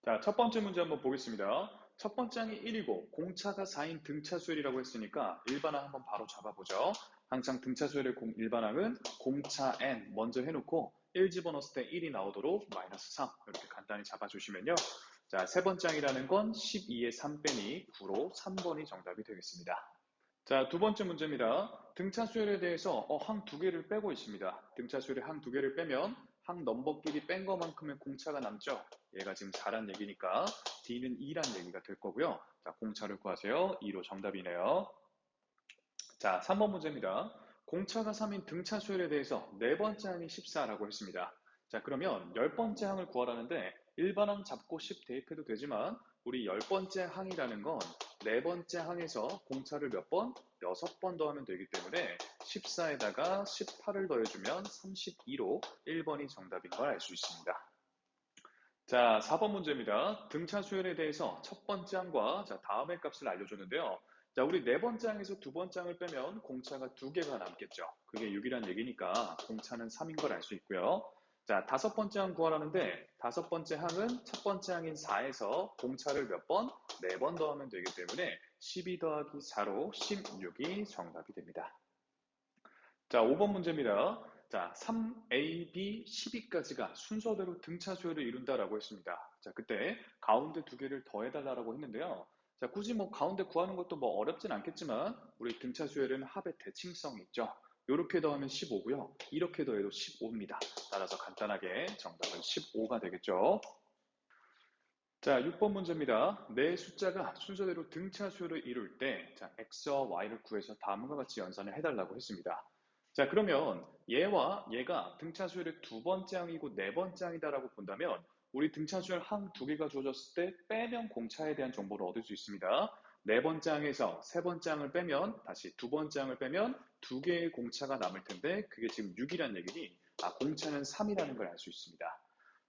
자, 첫 번째 문제 한번 보겠습니다. 첫 번째 항이 1이고 공차가 4인 등차 수열이라고 했으니까 일반항 한번 바로 잡아보죠. 항상 등차 수열의 일반항은 공차 n 먼저 해놓고 1 집어넣었을 때 1이 나오도록 마이너스 3 이렇게 간단히 잡아주시면요. 자, 세 번째 항이라는 건 12에 3 빼니 9로 3번이 정답이 되겠습니다. 자, 두 번째 문제입니다. 등차 수열에 대해서 항 두 개를 빼고 있습니다. 등차 수열에 항 두 개를 빼면 항 넘버끼리 뺀 것만큼의 공차가 남죠. 얘가 지금 4란 얘기니까 D는 2란 얘기가 될 거고요. 자, 공차를 구하세요. 2로 정답이네요. 자, 3번 문제입니다. 공차가 3인 등차 수열에 대해서 네 번째 항이 14라고 했습니다. 자, 그러면 열 번째 항을 구하라는데 일반항 잡고 10 대입해도 되지만 우리 열 번째 항이라는 건 네 번째 항에서 공차를 몇 번? 6번 더하면 되기 때문에 14에다가 18을 더해주면 32로 1번이 정답인 걸 알 수 있습니다. 자, 4번 문제입니다. 등차 수열에 대해서 첫 번째 항과 다음의 값을 알려줬는데요. 자, 우리 네 번째 항에서 두 번째 항을 빼면 공차가 두 개가 남겠죠. 그게 6이란 얘기니까 공차는 3인 걸 알 수 있고요. 자, 다섯 번째 항 구하라는데 다섯 번째 항은 첫 번째 항인 4에서 공차를 몇 번? 네 번 더하면 되기 때문에 12 더하기 4로 16이 정답이 됩니다. 자, 5번 문제입니다. 자, 3A, B, 12까지가 순서대로 등차 수열을 이룬다라고 했습니다. 자, 그때 가운데 두 개를 더해달라고 했는데요. 자, 굳이 뭐 가운데 구하는 것도 뭐 어렵진 않겠지만 우리 등차 수열은 합의 대칭성이 있죠. 이렇게 더하면 15고요. 이렇게 더해도 15입니다. 따라서 간단하게 정답은 15가 되겠죠. 자, 6번 문제입니다. 내 숫자가 순서대로 등차 수열을 이룰 때, 자, x와 y를 구해서 다음과 같이 연산을 해달라고 했습니다. 자, 그러면 얘와 얘가 등차 수열의 두 번째 항이고 네 번째 항이다라고 본다면, 우리 등차 수열 항 두 개가 주어졌을 때 빼면 공차에 대한 정보를 얻을 수 있습니다. 네 번째 항에서 세 번째 항을 빼면, 다시 두 번째 항을 빼면 두 개의 공차가 남을 텐데, 그게 지금 6이라는 얘기니, 공차는 3이라는 걸 알 수 있습니다.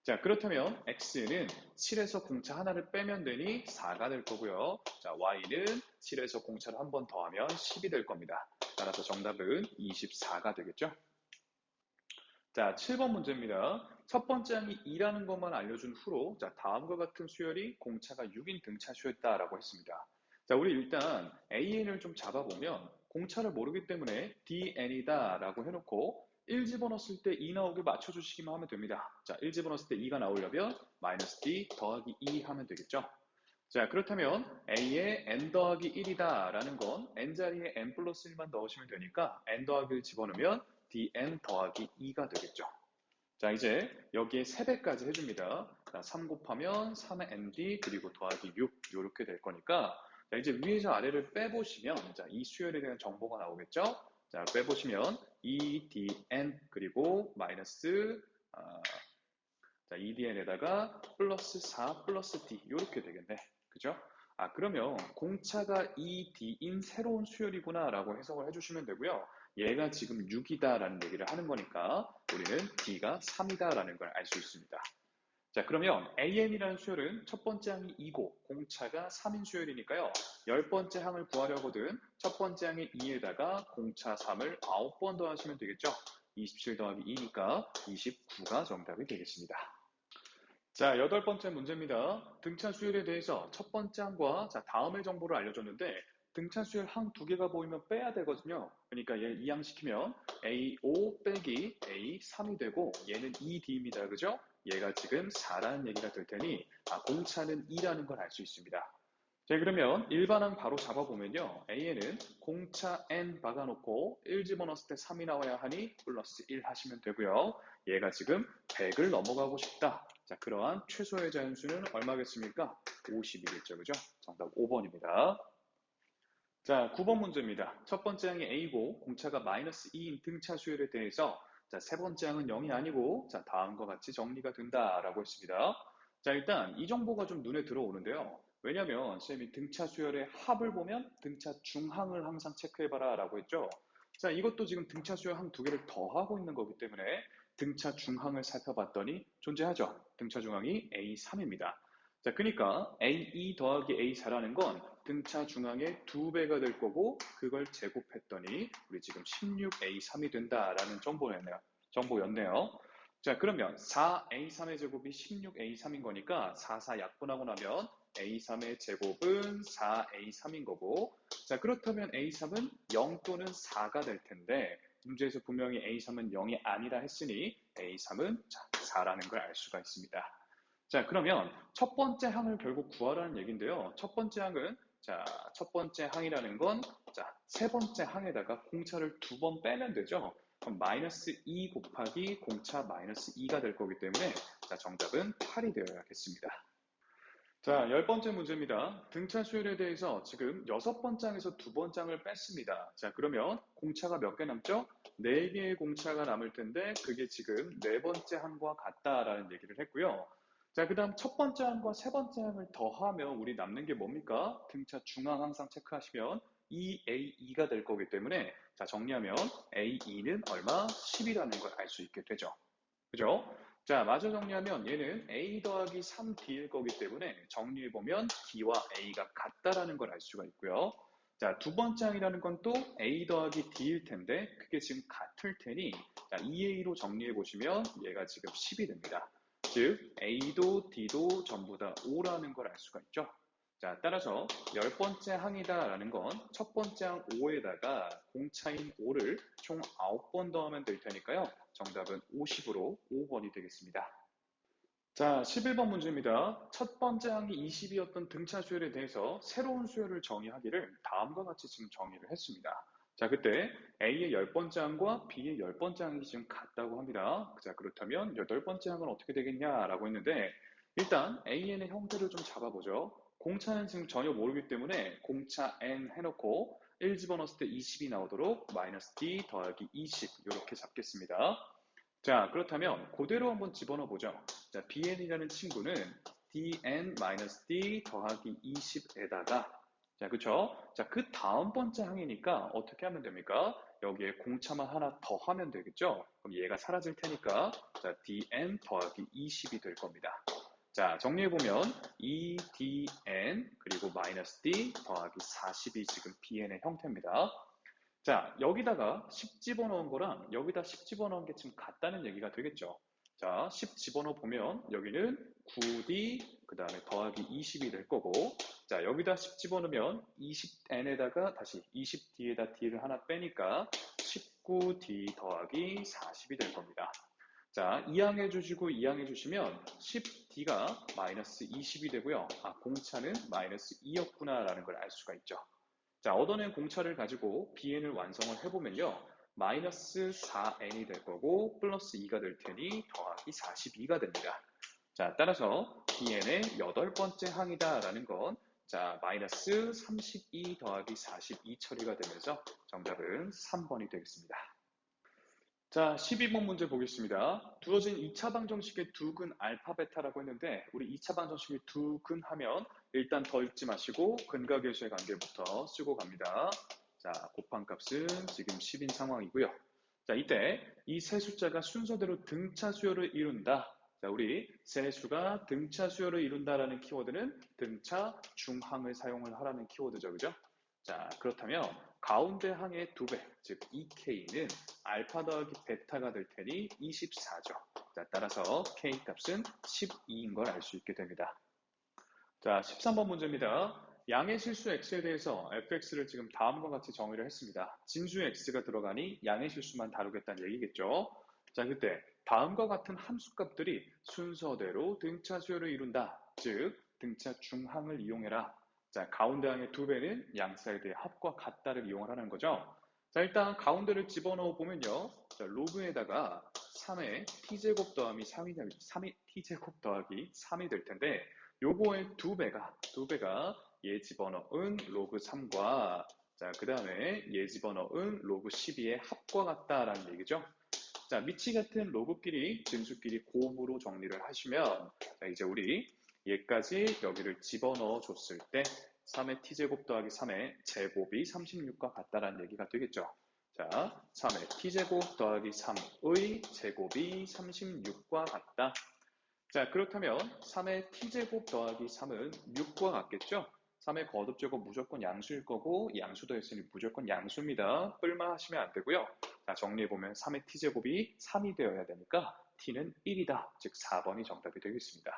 자, 그렇다면 x는 7에서 공차 하나를 빼면 되니 4가 될 거고요. 자, y는 7에서 공차를 한 번 더하면 10이 될 겁니다. 따라서 정답은 24가 되겠죠? 자, 7번 문제입니다. 첫 번째 항이 2라는 것만 알려준 후로 자, 다음과 같은 수열이 공차가 6인 등차 수였다라고 했습니다. 자, 우리 일단 AN을 좀 잡아보면 공차를 모르기 때문에 DN이다라고 해놓고 1 집어넣었을 때 2 나오게 맞춰주시기만 하면 됩니다. 자, 1 집어넣었을 때 2가 나오려면 마이너스 D 더하기 2 하면 되겠죠? 자, 그렇다면 A에 n 더하기 1이다라는 건 n 자리에 n 플러스 1만 넣으시면 되니까 n 더하기 1 집어넣으면 dn 더하기 2가 되겠죠. 자, 이제 여기에 3배까지 해줍니다. 자, 3 곱하면 3의 nd 그리고 더하기 6 이렇게 될 거니까 자, 이제 위에서 아래를 빼보시면 자, 이 수열에 대한 정보가 나오겠죠. 자, 빼보시면 2dn 그리고 마이너스 자, EDN에다가 플러스 4 플러스 D 이렇게 되겠네. 그죠? 그러면 공차가 ED인 새로운 수열이구나 라고 해석을 해주시면 되고요. 얘가 지금 6이다라는 얘기를 하는 거니까 우리는 D가 3이다라는 걸 알 수 있습니다. 자, 그러면 AN이라는 수열은 첫 번째 항이 2고 공차가 3인 수열이니까요. 열 번째 항을 구하려거든 첫 번째 항의 2에다가 공차 3을 9번 더하시면 되겠죠. 27 더하기 2니까 29가 정답이 되겠습니다. 자, 여덟 번째 문제입니다. 등차 수열에 대해서 첫 번째 항과 다음의 정보를 알려줬는데 등차 수열 항 두 개가 보이면 빼야 되거든요. 그러니까 얘 이항시키면 A5 빼기 A3이 되고 얘는 2D입니다. 그죠? 얘가 지금 4라는 얘기가 될 테니 공차는 2라는 걸 알 수 있습니다. 자, 그러면 일반항 바로 잡아보면요. A에는 공차 n 박아놓고 1 집어넣었을 때 3이 나와야 하니 플러스 1 하시면 되고요. 얘가 지금 100을 넘어가고 싶다. 자, 그러한 최소의 자연수는 얼마겠습니까? 50이겠죠. 그죠? 정답 5번입니다. 자, 9번 문제입니다. 첫 번째 항이 A고 공차가 마이너스 2인 등차 수열에 대해서 자, 세 번째 항은 0이 아니고 자, 다음과 같이 정리가 된다라고 했습니다. 자, 일단 이 정보가 좀 눈에 들어오는데요. 왜냐면 쌤이 등차 수열의 합을 보면 등차 중항을 항상 체크해봐라 라고 했죠. 자, 이것도 지금 등차 수열 항 두 개를 더하고 있는 거기 때문에 등차 중항을 살펴봤더니 존재하죠. 등차 중항이 A3입니다. 자, 그러니까 A2 더하기 A4라는 건 등차 중앙의 2배가 될 거고 그걸 제곱했더니 우리 지금 16A3이 된다라는 정보였네요. 자, 그러면 4a3의 제곱이 16a3인 거니까 4, 4 약분하고 나면 a3의 제곱은 4a3인 거고, 자, 그렇다면 a3은 0 또는 4가 될 텐데, 문제에서 분명히 a3은 0이 아니라 했으니 a3은 4라는 걸 알 수가 있습니다. 자, 그러면 첫 번째 항을 결국 구하라는 얘기인데요. 첫 번째 항은, 자, 첫 번째 항이라는 건, 자, 세 번째 항에다가 공차를 두 번 빼면 되죠. 그럼 마이너스 2 곱하기 공차 마이너스 2가 될 거기 때문에, 자, 정답은 8이 되어야겠습니다. 자, 열 번째 문제입니다. 등차 수열에 대해서 지금 여섯 번째 항에서 두 번째 항을 뺐습니다. 자, 그러면 공차가 몇 개 남죠? 네 개의 공차가 남을 텐데 그게 지금 네 번째 항과 같다라는 얘기를 했고요. 자, 그 다음 첫 번째 항과 세 번째 항을 더하면 우리 남는 게 뭡니까? 등차 중항 항상 체크하시면 2A2가 될 거기 때문에 자, 정리하면 A2는 얼마? 10이라는 걸 알 수 있게 되죠. 그죠? 자, 마저 정리하면 얘는 A 더하기 3D일 거기 때문에 정리해보면 D와 A가 같다라는 걸 알 수가 있고요. 자, 두 번째 항이라는 건 또 A 더하기 D일 텐데 그게 지금 같을 테니 자, 2A로 정리해보시면 얘가 지금 10이 됩니다. 즉, A도 D도 전부 다 5라는 걸 알 수가 있죠. 자, 따라서 열 번째 항이다라는 건 첫 번째 항 5에다가 공차인 5를 총 9번 더하면 될 테니까요. 정답은 50으로 5번이 되겠습니다. 자, 11번 문제입니다. 첫 번째 항이 20이었던 등차 수열에 대해서 새로운 수열을 정의하기를 다음과 같이 지금 정의를 했습니다. 자, 그때 A의 10번째 항과 B의 10번째 항이 지금 같다고 합니다. 자, 그렇다면 8번째 항은 어떻게 되겠냐라고 했는데 일단 AN의 형태를 좀 잡아보죠. 공차는 지금 전혀 모르기 때문에 공차 N 해놓고 1 집어넣었을 때 20이 나오도록 마이너스 D 더하기 20 이렇게 잡겠습니다. 자, 그렇다면 그대로 한번 집어넣어 보죠. 자, bn이라는 친구는 dn-d 더하기 20에다가 자, 그쵸? 자, 그 다음 번째 항이니까 어떻게 하면 됩니까? 여기에 공차만 하나 더 하면 되겠죠? 그럼 얘가 사라질 테니까 자, dn 더하기 20이 될 겁니다. 자, 정리해보면 2dn 그리고 마이너스 d 더하기 40이 지금 bn의 형태입니다. 자, 여기다가 10 집어넣은 거랑 여기다 10 집어넣은 게 지금 같다는 얘기가 되겠죠. 자, 10 집어넣어 보면 여기는 9D 그 다음에 더하기 20이 될 거고 자, 여기다 10 집어넣으면 20N에다가 다시 20D에다 D를 하나 빼니까 19D 더하기 40이 될 겁니다. 자, 이항해 주시고 이항해 주시면 10D가 마이너스 20이 되고요. 아, 공차는 마이너스 2였구나 라는 걸 알 수가 있죠. 자, 얻어낸 공차를 가지고 bn을 완성을 해보면요. 마이너스 4n이 될 거고 플러스 2가 될 테니 더하기 42가 됩니다. 자, 따라서 bn의 여덟 번째 항이다라는 건 자, 마이너스 32 더하기 42 처리가 되면서 정답은 3번이 되겠습니다. 자, 12번 문제 보겠습니다. 두어진 2차 방정식의 두근 알파 베타라고 했는데 우리 2차 방정식의 두근 하면 일단 더 읽지 마시고 근과 계수의 관계부터 쓰고 갑니다. 자, 곱한 값은 지금 10인 상황이고요. 자, 이때 이 세 숫자가 순서대로 등차 수열을 이룬다. 자, 우리 세 수가 등차 수열을 이룬다라는 키워드는 등차 중항을 사용을 하라는 키워드죠. 그죠? 자, 그렇다면 가운데 항의 2배, 즉 2K는 알파 더하기 베타가 될 테니 24죠. 자, 따라서 K 값은 12인 걸 알 수 있게 됩니다. 자, 13번 문제입니다. 양의 실수 x에 대해서 fx를 지금 다음과 같이 정의를 했습니다. 진수의 x가 들어가니 양의 실수만 다루겠다는 얘기겠죠. 자, 그때 다음과 같은 함수값들이 순서대로 등차 수열을 이룬다. 즉, 등차 중항을 이용해라. 자, 가운데 항의 2배는 양 사이드의 합과 같다를 이용을 하는 거죠. 자, 일단 가운데를 집어넣어 보면요. 자, 로그에다가 3의 t제곱 더하기 3이 t제곱 더하기 3이 될 텐데 요거의 두 배가 얘 집어넣은 로그 3과 자, 그 다음에 얘 집어넣은 로그 12의 합과 같다라는 얘기죠. 자, 미치 같은 로그끼리 진수끼리 곱으로 정리를 하시면 자, 이제 우리 얘까지 여기를 집어넣어 줬을 때 3의 t제곱 더하기 3의 제곱이 36과 같다라는 얘기가 되겠죠. 자, 3의 t제곱 더하기 3의 제곱이 36과 같다. 자, 그렇다면 3의 t제곱 더하기 3은 6과 같겠죠? 3의 거듭제곱 무조건 양수일 거고 양수 더했으니 무조건 양수입니다. 뿔만 하시면 안 되고요. 자, 정리해보면 3의 t제곱이 3이 되어야 되니까 t는 1이다. 즉 4번이 정답이 되겠습니다.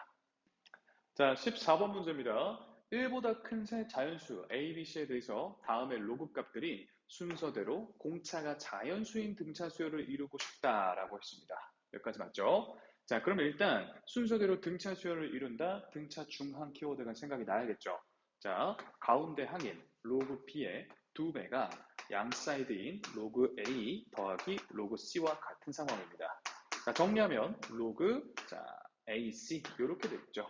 자, 14번 문제입니다. 1보다 큰 세 자연수 A, B, C에 대해서 다음의 로그 값들이 순서대로 공차가 자연수인 등차 수열을 이루고 싶다라고 했습니다. 여기까지 맞죠? 자, 그럼 일단 순서대로 등차 수열을 이룬다, 등차 중항 키워드가 생각이 나야겠죠. 자, 가운데 항인 로그 P의 2배가 양 사이드인 로그 A 더하기 로그 C와 같은 상황입니다. 자, 정리하면 로그 AC 이렇게 되겠죠.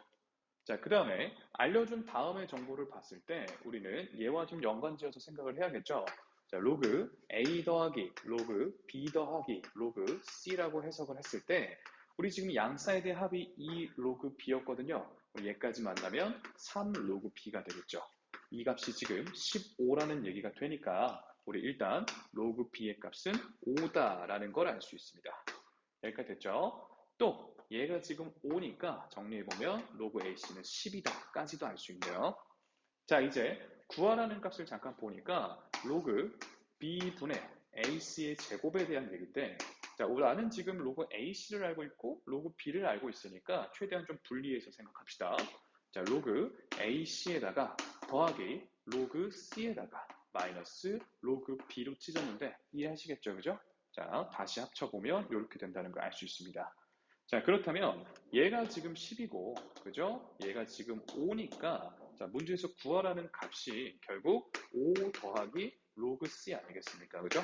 자, 그 다음에 알려준 다음의 정보를 봤을 때 우리는 얘와 좀 연관지어서 생각을 해야겠죠. 자, 로그 A 더하기 로그 B 더하기 로그 C라고 해석을 했을 때 우리 지금 양 사이드의 합이 2 로그 B였거든요. 얘까지 만나면 3 로그 B가 되겠죠. 이 값이 지금 15라는 얘기가 되니까 우리 일단 로그 B의 값은 5다라는 걸 알 수 있습니다. 여기까지 됐죠? 또 얘가 지금 5니까 정리해보면 로그 AC는 10이다까지도 알 수 있네요. 자, 이제 구하라는 값을 잠깐 보니까 로그 B분의 AC의 제곱에 대한 얘기인데 자, 나는 지금 로그 AC를 알고 있고 로그 B를 알고 있으니까 최대한 좀 분리해서 생각합시다. 자, 로그 AC에다가 더하기 로그 C에다가 마이너스 로그 B로 찢었는데 이해하시겠죠? 그죠? 자, 다시 합쳐보면 이렇게 된다는 걸 알 수 있습니다. 자, 그렇다면 얘가 지금 10이고, 그죠? 얘가 지금 5니까 자, 문제에서 구하라는 값이 결국 5 더하기 로그 C 아니겠습니까? 그죠?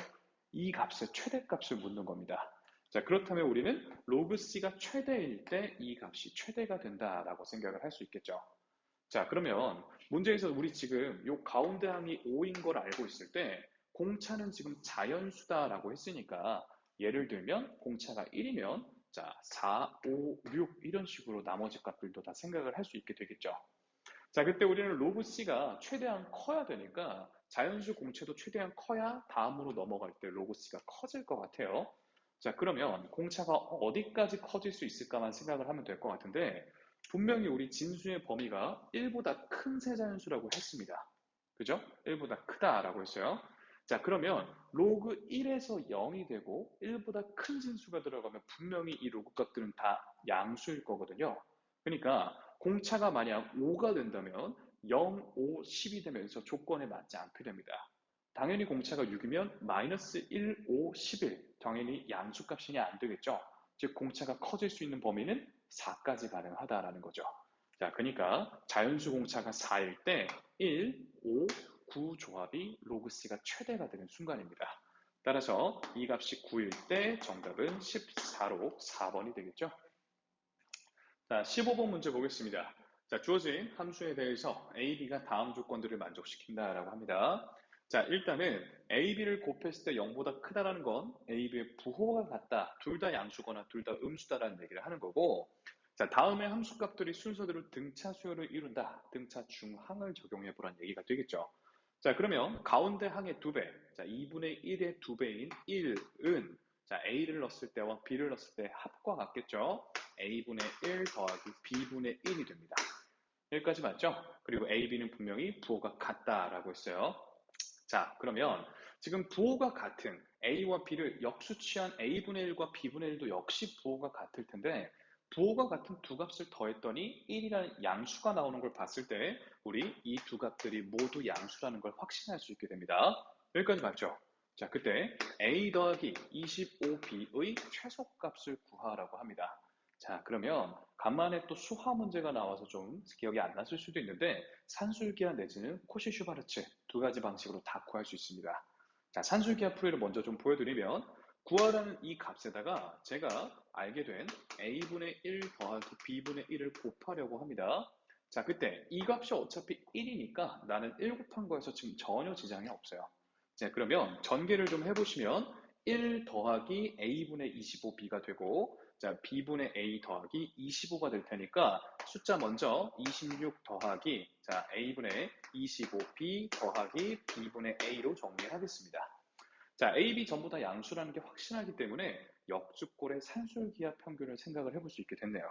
이 값의 최대값을 묻는 겁니다. 자, 그렇다면 우리는 로그 C가 최대일 때 이 값이 최대가 된다라고 생각을 할 수 있겠죠. 자, 그러면 문제에서 우리 지금 요 가운데 항이 5인 걸 알고 있을 때 공차는 지금 자연수다라고 했으니까 예를 들면 공차가 1이면 자, 4, 5, 6 이런 식으로 나머지 값들도 다 생각을 할 수 있게 되겠죠. 자, 그때 우리는 로그 C가 최대한 커야 되니까 자연수 공체도 최대한 커야 다음으로 넘어갈 때 로그 C가 커질 것 같아요. 자, 그러면 공차가 어디까지 커질 수 있을까만 생각을 하면 될 것 같은데 분명히 우리 진수의 범위가 1보다 큰 세자연수라고 했습니다. 그죠? 1보다 크다라고 했어요. 자, 그러면 로그 1에서 0이 되고 1보다 큰 진수가 들어가면 분명히 이 로그 값들은 다 양수일 거거든요. 그러니까 공차가 만약 5가 된다면 0, 5, 10이 되면서 조건에 맞지 않게 됩니다. 당연히 공차가 6이면 마이너스 1, 5, 11 당연히 양수값이 안 되겠죠. 즉 공차가 커질 수 있는 범위는 4까지 가능하다라는 거죠. 자, 그러니까 자연수 공차가 4일 때 1, 5, 9 조합이 로그 C가 최대가 되는 순간입니다. 따라서 이 값이 9일 때 정답은 14로 4번이 되겠죠. 자, 15번 문제 보겠습니다. 자, 주어진 함수에 대해서 A, B가 다음 조건들을 만족시킨다라고 합니다. 자, 일단은 A, B를 곱했을 때 0보다 크다라는 건 A, B의 부호가 같다. 둘 다 양수거나 둘 다 음수다라는 얘기를 하는 거고 자, 다음에 함수값들이 순서대로 등차 수열을 이룬다. 등차 중항을 적용해 보라는 얘기가 되겠죠. 자, 그러면 가운데 항의 2배, 자, 2분의 1의 2배인 1은 자, A를 넣었을 때와 B를 넣었을 때 합과 같겠죠. A분의 1 더하기 B분의 1이 됩니다. 여기까지 맞죠? 그리고 A, B는 분명히 부호가 같다라고 했어요. 자, 그러면 지금 부호가 같은 A와 B를 역수취한 A분의 1과 B분의 1도 역시 부호가 같을 텐데 부호가 같은 두 값을 더했더니 1이라는 양수가 나오는 걸 봤을 때 우리 이 두 값들이 모두 양수라는 걸 확신할 수 있게 됩니다. 여기까지 맞죠? 자, 그때 A 더하기 25B의 최소값을 구하라고 합니다. 자, 그러면 간만에 또 수화 문제가 나와서 좀 기억이 안 났을 수도 있는데 산술기하 내지는 코시-슈바르츠 두 가지 방식으로 다 구할 수 있습니다. 자, 산술기하 풀이를 먼저 좀 보여드리면 구하라는 이 값에다가 제가 알게 된 A분의 1 더하기 B분의 1을 곱하려고 합니다. 자, 그때 이 값이 어차피 1이니까 나는 1 곱한 거에서 지금 전혀 지장이 없어요. 자, 그러면 전개를 좀 해보시면 1 더하기 A분의 25B가 되고 자, B분의 A 더하기 25가 될 테니까 숫자 먼저 26 더하기 자, A분의 25B 더하기 B분의 A로 정리하겠습니다. 자, A, B 전부 다 양수라는 게 확신하기 때문에 역수꼴의 산술기하 평균을 생각을 해볼 수 있게 됐네요.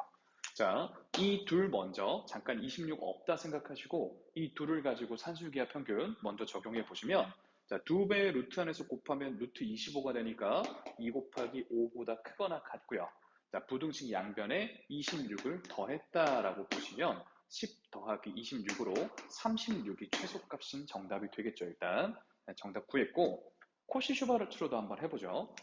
자, 이 둘 먼저 잠깐 26 없다 생각하시고 이 둘을 가지고 산술기하 평균 먼저 적용해 보시면 자, 2배의 루트 안에서 곱하면 루트 25가 되니까 2 곱하기 5보다 크거나 같고요. 자, 부등식 양변에 26을 더했다라고 보시면 10 더하기 26으로 36이 최소값인 정답이 되겠죠. 일단 정답 구했고 코시-슈바르츠로도 한번 해보죠.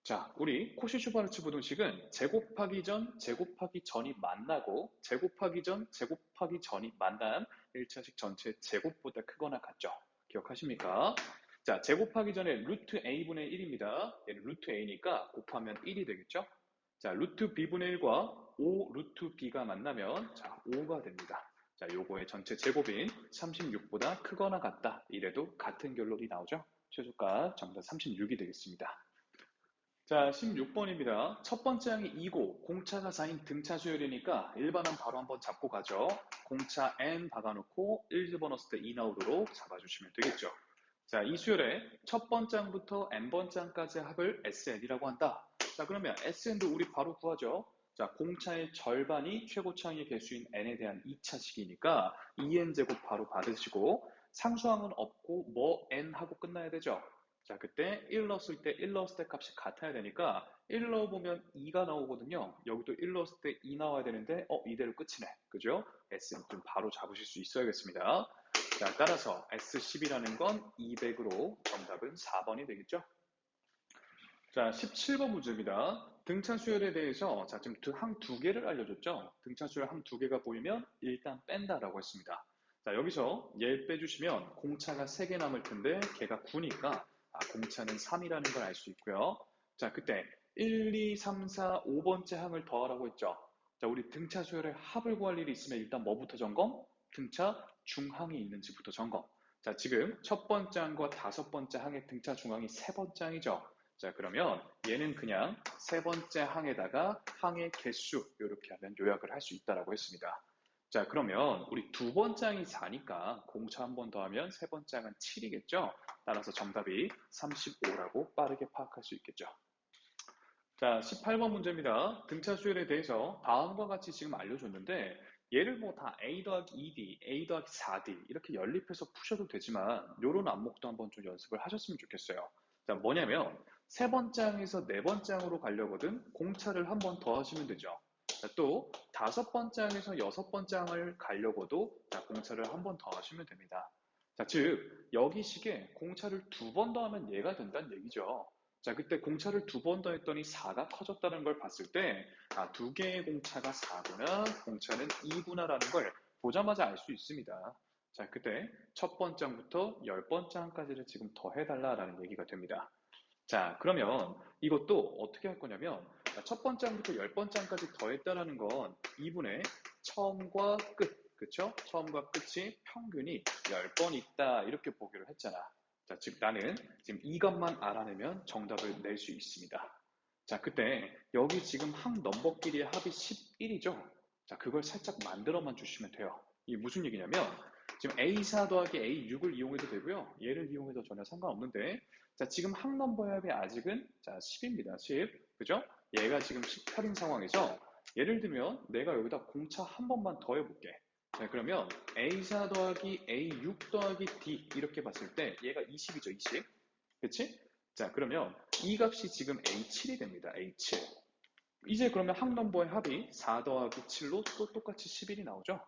자, 우리 코시-슈바르츠 부등식은 제곱하기 전, 제곱하기 전이 만나고 제곱하기 전, 제곱하기 전이 만난 1차식 전체 제곱보다 크거나 같죠. 기억하십니까? 자, 제곱하기 전에 루트 a분의 1입니다. 얘는 루트 a니까 곱하면 1이 되겠죠? 자, 루트 b분의 1과 5 루트 b가 만나면 자, 5가 됩니다. 자, 요거의 전체 제곱인 36보다 크거나 같다. 이래도 같은 결론이 나오죠? 최소값 정답 36이 되겠습니다. 자, 16번입니다. 첫 번째 항이 2고 공차가 4인 등차 수열이니까 일반항 바로 한번 잡고 가죠. 공차 n 박아놓고 1 집어넣었을 때 2 나오도록 잡아주시면 되겠죠. 자, 이 수열의 첫 번째 항부터 n번째 항까지의 합을 SN이라고 한다. 자, 그러면 SN도 우리 바로 구하죠. 자, 공차의 절반이 최고차항의 개수인 n에 대한 2차식이니까 2n제곱 바로 받으시고 상수항은 없고 뭐 n 하고 끝나야 되죠. 자, 그때 1 넣었을 때 1 넣었을 때 값이 같아야 되니까 1 넣어보면 2가 나오거든요. 여기도 1 넣었을 때 2 나와야 되는데 이대로 끝이네. 그죠? S는 좀 바로 잡으실 수 있어야겠습니다. 자, 따라서 S10이라는 건 200으로 정답은 4번이 되겠죠? 자, 17번 문제입니다. 등차 수열에 대해서 자, 지금 항 두 개를 알려줬죠? 등차 수열 항 두 개가 보이면 일단 뺀다라고 했습니다. 자, 여기서 얘 빼주시면 공차가 3개 남을 텐데 걔가 9니까 공차는 3이라는 걸 알 수 있고요. 자, 그때 1, 2, 3, 4, 5번째 항을 더하라고 했죠. 자, 우리 등차 수열의 합을 구할 일이 있으면 일단 뭐부터 점검? 등차 중항이 있는지부터 점검. 자, 지금 첫 번째 항과 다섯 번째 항의 등차 중항이 세 번째 항이죠. 자, 그러면 얘는 그냥 세 번째 항에다가 항의 개수 이렇게 하면 요약을 할 수 있다라고 했습니다. 자, 그러면 우리 두 번째 항이 4니까 공차 한 번 더하면 세 번째 항은 7이겠죠? 따라서 정답이 35라고 빠르게 파악할 수 있겠죠. 자, 18번 문제입니다. 등차 수열에 대해서 다음과 같이 지금 알려줬는데 얘를 뭐 다 a 더하기 2d, a 더하기 4d 이렇게 연립해서 푸셔도 되지만 요런 안목도 한번 좀 연습을 하셨으면 좋겠어요. 자, 뭐냐면 세 번째 항에서 네 번째 항으로 가려거든 공차를 한 번 더 하시면 되죠. 자, 또 다섯 번째 항에서 여섯 번째 항을 가려고도 자, 공차를 한 번 더 하시면 됩니다. 자, 즉 여기 식에 공차를 두 번 더 하면 얘가 된다는 얘기죠. 자, 그때 공차를 두 번 더 했더니 4가 커졌다는 걸 봤을 때, 두 개의 공차가 4구나, 공차는 2구나라는 걸 보자마자 알 수 있습니다. 자, 그때 첫 번째 항부터 10번째 항까지를 지금 더해달라라는 얘기가 됩니다. 자, 그러면 이것도 어떻게 할 거냐면, 첫 번째 항부터 10번째 항까지 더했다라는 건 2분의 처음과 끝, 그쵸? 처음과 끝이 평균이 10번 있다, 이렇게 보기로 했잖아. 자, 즉 나는 지금 이것만 알아내면 정답을 낼 수 있습니다. 자, 그때 여기 지금 항 넘버끼리의 합이 11이죠? 자, 그걸 살짝 만들어만 주시면 돼요. 이게 무슨 얘기냐면 지금 A4 더하기 A6을 이용해도 되고요. 얘를 이용해도 전혀 상관없는데 자, 지금 항 넘버의 합이 아직은 자, 10입니다. 10. 그죠? 얘가 지금 18인 상황에서 예를 들면 내가 여기다 공차 한 번만 더 해볼게. 자, 그러면 A4 더하기 A6 더하기 D 이렇게 봤을 때 얘가 20이죠, 20. 그치? 자, 그러면 이 값이 지금 A7이 됩니다, A7. 이제 그러면 항 넘버의 합이 4 더하기 7로 또 똑같이 11이 나오죠?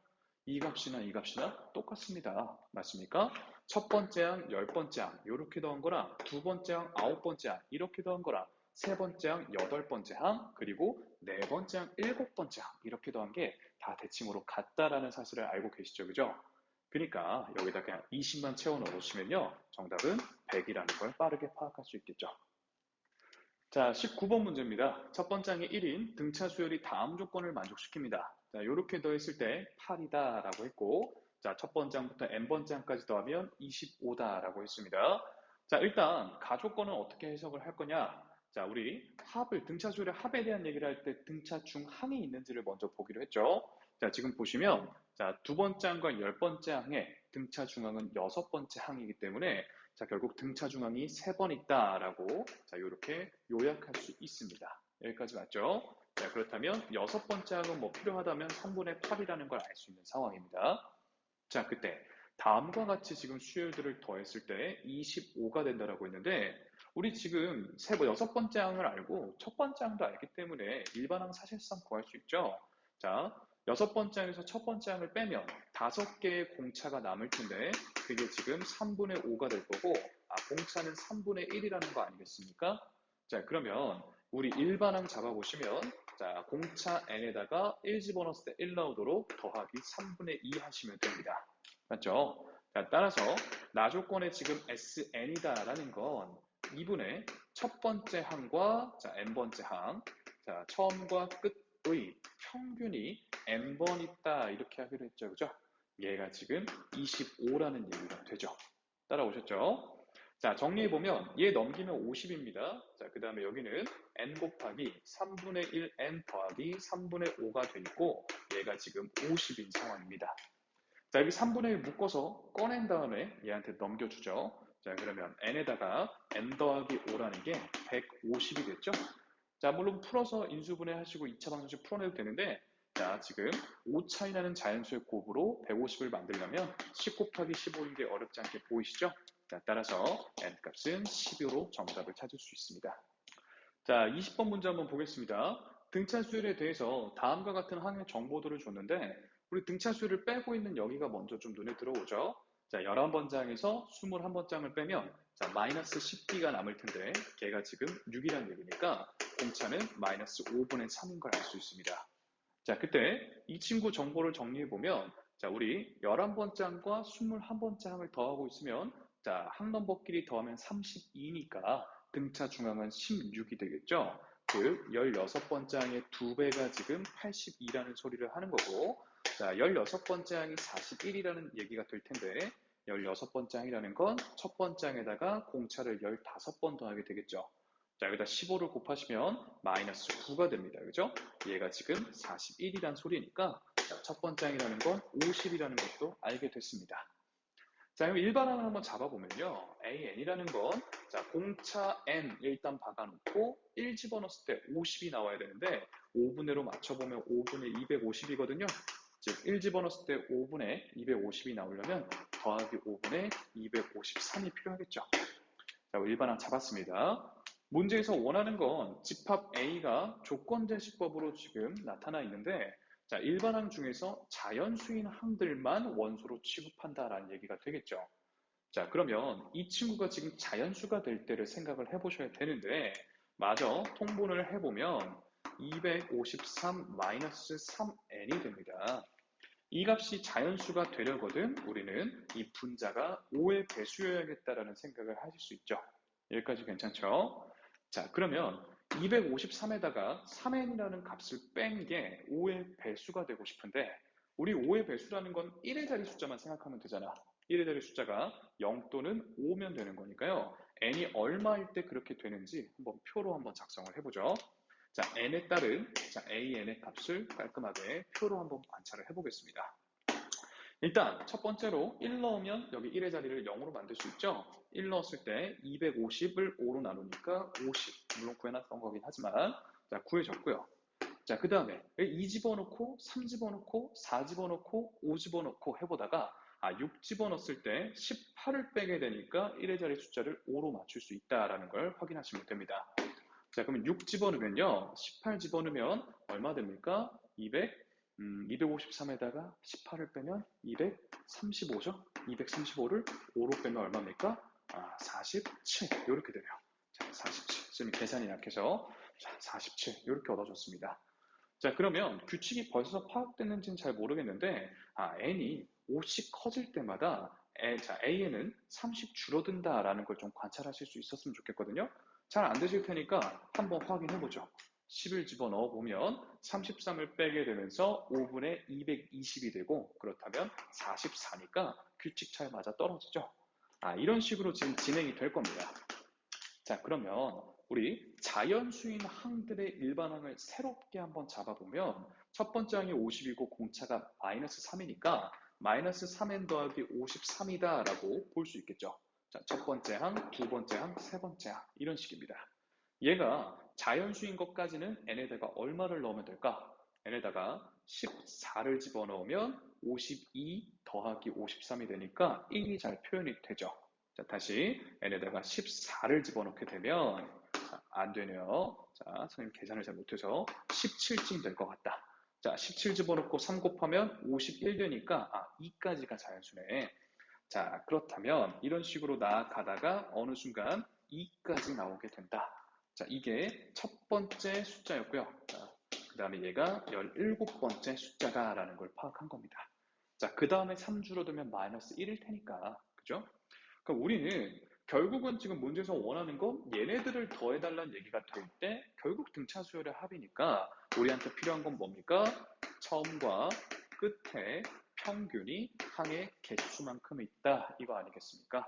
이 값이나 이 값이나 똑같습니다. 맞습니까? 첫 번째 항, 10번째 항, 이렇게 더한 거랑 두 번째 항, 9번째 항, 이렇게 더한 거랑 세 번째 항, 8번째 항, 그리고 네 번째 항, 7번째 항, 이렇게 더한 게 다 대칭으로 같다라는 사실을 알고 계시죠, 그죠? 그러니까 여기다 그냥 20만 채워 넣으시면요, 정답은 100이라는 걸 빠르게 파악할 수 있겠죠. 자, 19번 문제입니다. 첫 번째 항의 1인 등차 수열이 다음 조건을 만족시킵니다. 자, 이렇게 더했을 때 8이다라고 했고, 자, 첫 번째 항부터 n번째 항까지 더하면 25다라고 했습니다. 자, 일단 가조건은 어떻게 해석을 할 거냐? 자, 우리 합을 등차 수열의 합에 대한 얘기를 할 때 등차 중항이 있는지를 먼저 보기로 했죠. 자, 지금 보시면 자, 두 번째 항과 열 번째 항의 등차 중항은 여섯 번째 항이기 때문에 자, 결국 등차 중항이 3번 있다라고 자, 이렇게 요약할 수 있습니다. 여기까지 맞죠? 자, 그렇다면 여섯 번째 항은 뭐 필요하다면 3분의 8이라는 걸 알 수 있는 상황입니다. 자, 그때 다음과 같이 지금 수열들을 더했을 때 25가 된다라고 했는데 우리 지금 여섯 번째 항을 알고 첫 번째 항도 알기 때문에 일반항 사실상 구할 수 있죠. 자, 여섯 번째 항에서 첫 번째 항을 빼면 다섯 개의 공차가 남을 텐데 그게 지금 3분의 5가 될 거고 공차는 3분의 1이라는 거 아니겠습니까? 자, 그러면 우리 일반항 잡아보시면 자, 공차 n에다가 1 집어넣었을 때 1 나오도록 더하기 3분의 2 하시면 됩니다. 맞죠? 자, 따라서 나조건에 지금 SN이다라는 건 2분의 첫 번째 항과 자, n번째 항, 자, 처음과 끝의 평균이 n번 있다 이렇게 하기로 했죠. 그죠? 얘가 지금 25라는 얘기가 되죠. 따라오셨죠? 자, 정리해보면 얘 넘기면 50입니다. 자, 그 다음에 여기는 n 곱하기 3분의 1 n 더하기 3분의 5가 돼 있고 얘가 지금 50인 상황입니다. 자, 여기 3분의 1 묶어서 꺼낸 다음에 얘한테 넘겨주죠. 자, 그러면 n에다가 n 더하기 5라는 게 150이 됐죠? 자, 물론 풀어서 인수분해 하시고 2차 방정식 풀어내도 되는데 자, 지금 5 차이 나는 자연수의 곱으로 150을 만들려면 10 곱하기 15인 게 어렵지 않게 보이시죠? 자, 따라서 n 값은 12로 정답을 찾을 수 있습니다. 자, 20번 문제 한번 보겠습니다. 등차 수열에 대해서 다음과 같은 항의 정보들을 줬는데 우리 등차 수열을 빼고 있는 여기가 먼저 좀 눈에 들어오죠. 자, 11번장에서 21번장을 빼면 자, 마이너스 10b가 남을 텐데 걔가 지금 6이란 얘기니까 공차는 마이너스 5분의 3인 걸 알 수 있습니다. 자, 그때 이 친구 정보를 정리해보면 자, 우리 11번장과 21번장을 더하고 있으면 자, 항넘버끼리 더하면 32니까 등차 중앙은 16이 되겠죠. 즉 16번장의 2배가 지금 82라는 소리를 하는 거고 자, 16번째 항이 41이라는 얘기가 될 텐데 16번째 항이라는 건 첫 번째 항에다가 공차를 15번 더하게 되겠죠. 자, 여기다 15를 곱하시면 마이너스 9가 됩니다. 그죠? 얘가 지금 41이란 소리니까 첫 번째 항이라는 건 50이라는 것도 알게 됐습니다. 자, 그럼 일반항을 한번 잡아보면요. AN이라는 건, 자, 공차 N 일단 박아놓고 1 집어넣었을 때 50이 나와야 되는데 5분의로 맞춰보면 5분의 250이거든요. 즉, 1 집어넣었을 때 5분의 250이 나오려면 더하기 5분의 253이 필요하겠죠. 자, 일반항 잡았습니다. 문제에서 원하는 건 집합 A가 조건제시법으로 지금 나타나 있는데 자, 일반항 중에서 자연수인 항들만 원소로 취급한다라는 얘기가 되겠죠. 자, 그러면 이 친구가 지금 자연수가 될 때를 생각을 해보셔야 되는데 마저 통분을 해보면 253-3n이 됩니다. 이 값이 자연수가 되려거든 우리는 이 분자가 5의 배수여야겠다라는 생각을 하실 수 있죠. 여기까지 괜찮죠? 자, 그러면 253에다가 3n이라는 값을 뺀 게 5의 배수가 되고 싶은데 우리 5의 배수라는 건 1의 자리 숫자만 생각하면 되잖아. 1의 자리 숫자가 0 또는 5면 되는 거니까요. n이 얼마일 때 그렇게 되는지 한번 표로 한번 작성을 해보죠. 자, n에 따른 an의 값을 깔끔하게 표로 한번 관찰을 해보겠습니다. 일단 첫 번째로 1 넣으면 여기 1의 자리를 0으로 만들 수 있죠. 1 넣었을 때 250을 5로 나누니까 50. 물론 구해놨던 거긴 하지만 자, 구해졌고요. 자, 그 다음에 2 집어넣고 3 집어넣고 4 집어넣고 5 집어넣고 해보다가 6 집어넣었을 때 18을 빼게 되니까 1의 자리 숫자를 5로 맞출 수 있다는 걸 확인하시면 됩니다. 자, 그러면 6 집어넣으면요. 18 집어넣으면 얼마 됩니까? 253에다가 18을 빼면 235죠? 235를 5로 빼면 얼마입니까? 47. 이렇게 되네요. 자, 47. 지금 계산이 약해서 자, 47. 이렇게 얻어졌습니다. 자, 그러면 규칙이 벌써 파악됐는지는 잘 모르겠는데 n이 5씩 커질 때마다 an은 3씩 줄어든다라는 걸 좀 관찰하실 수 있었으면 좋겠거든요. 잘 안 되실 테니까 한번 확인해보죠. 10을 집어넣어 보면 33을 빼게 되면서 5분의 220이 되고 그렇다면 44니까 규칙 잘 맞아 떨어지죠. 이런 식으로 지금 진행이 될 겁니다. 자, 그러면 우리 자연수인 항들의 일반항을 새롭게 한번 잡아보면 첫 번째 항이 50이고 공차가 마이너스 3이니까 마이너스 3n 더하기 53이다 라고 볼 수 있겠죠. 자, 첫 번째 항, 두 번째 항, 세 번째 항 이런 식입니다. 얘가 자연수인 것까지는 n에다가 얼마를 넣으면 될까? n에다가 14를 집어넣으면 52 더하기 53이 되니까 1이 잘 표현이 되죠. 자, 다시 n에다가 14를 집어넣게 되면 자, 안 되네요. 자, 선생님 계산을 잘 못해서 17쯤 될 것 같다. 자, 17 집어넣고 3 곱하면 51 되니까 2까지가 자연수네. 자, 그렇다면 이런 식으로 나아가다가 어느 순간 2까지 나오게 된다. 자, 이게 첫 번째 숫자였고요. 그 다음에 얘가 17번째 숫자다라는 걸 파악한 겁니다. 자, 그 다음에 3 줄어들면 마이너스 1일 테니까. 그죠? 그럼 우리는 결국은 지금 문제에서 원하는 건 얘네들을 더해달라는 얘기가 될 때 결국 등차 수열의 합이니까 우리한테 필요한 건 뭡니까? 처음과 끝에 평균이 항의 개수만큼 있다. 이거 아니겠습니까?